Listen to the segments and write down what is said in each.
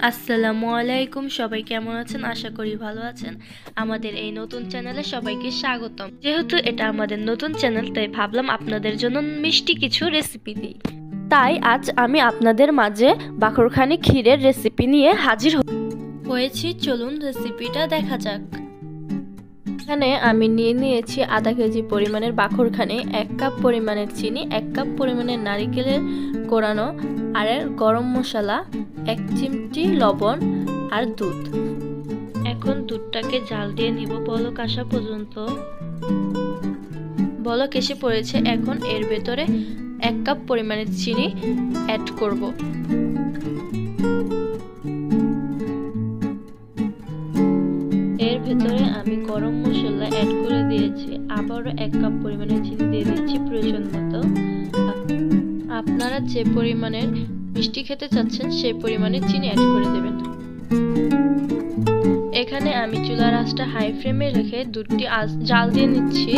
আসসালামু আলাইকুম, সবাই কেমন আছেন? আশা করি ভালো আছেন। আমাদের এই নতুন চ্যানেলে সবাইকে স্বাগতম। যেহেতু এটা আমাদের নতুন চ্যানেল, তাই ভাবলাম আপনাদের জন্য মিষ্টি কিছু রেসিপি দিই। তাই আজ আমি আপনাদের মাঝে বাকরখানি ক্ষীরের রেসিপি নিয়ে হাজির হয়েছি। চলুন রেসিপিটা দেখা যাক। এখানে আমি নিয়েছি আধা কেজি পরিমাণের বাকরখানি, 1 কাপ পরিমাণের চিনি, 1 কাপ পরিমাণের নারিকেলের কোরানো, আর গরম মশলা, 1 চিমটি লবণ আর দুধ। এখন দুধটাকে জাল দিয়ে নিব বলক আসা পর্যন্ত। বলক এসে পড়েছে। এখন এর ভেতরে 1 কাপ পরিমাণের চিনি অ্যাড করব। এর ভেতরে আমি গরম মশলা অ্যাড করে দিয়েছি। আবারও 1 কাপ পরিমাণের চিনি দিয়ে দিচ্ছি প্রয়োজন মতো। আপনারা যে পরিমাণের মিষ্টি খেতে চাচ্ছেন সেই পরিমাণে চিনি অ্যাড করে দেবেন। এখানে আমি চুলার আঁচটা হাই ফ্লেমে রেখে দুধটি জাল দিয়ে নিচ্ছি।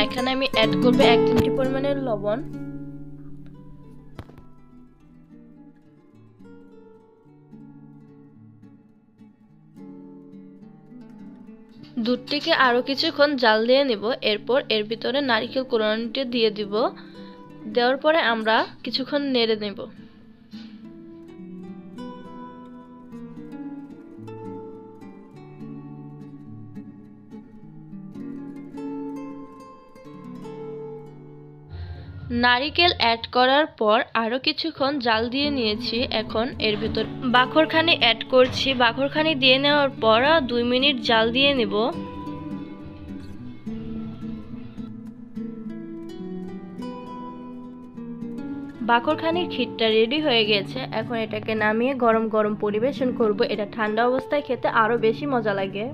এখানে আমি অ্যাড করব 1 চিমটি পরিমাণের লবণ। দুধটিকে আরো কিছুক্ষণ জাল দিয়ে নেব। এরপর এর ভিতরে নারকেল কোরানোটি দিয়ে দিব। দেওয়ার পরে আমরা কিছুক্ষণ নেড়ে নেব। নারিকেল অ্যাড করার পর আরো কিছুক্ষণ জাল দিয়ে নিয়েছি। এখন এর ভিতর বাকরখানি অ্যাড করছি। বাকরখানি দিয়ে নেওয়ার পর 2 মিনিট জাল দিয়ে নেব। বাকরখানির ক্ষীরটা রেডি হয়ে গেছে। এখন এটাকে নামিয়ে গরম গরম পরিবেশন করব। এটা ঠান্ডা অবস্থায় খেতে আরো বেশি মজা লাগে।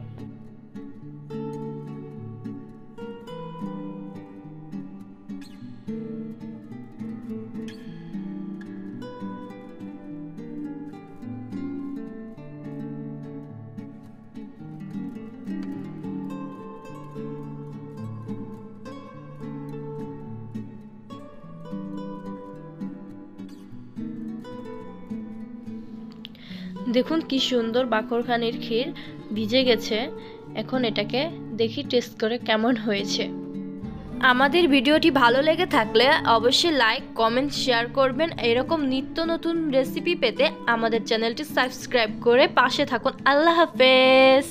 দেখুন কি সুন্দর বাকরখানির ক্ষীর ভিজে গেছে। এখন এটাকে দেখি টেস্ট করে কেমন হয়েছে। আমাদের ভিডিওটি ভালো লেগে থাকলে অবশ্যই লাইক, কমেন্ট, শেয়ার করবেন। এরকম নিত্য নতুন রেসিপি পেতে আমাদের চ্যানেলটি সাবস্ক্রাইব করে পাশে থাকুন। আল্লাহ হাফেজ।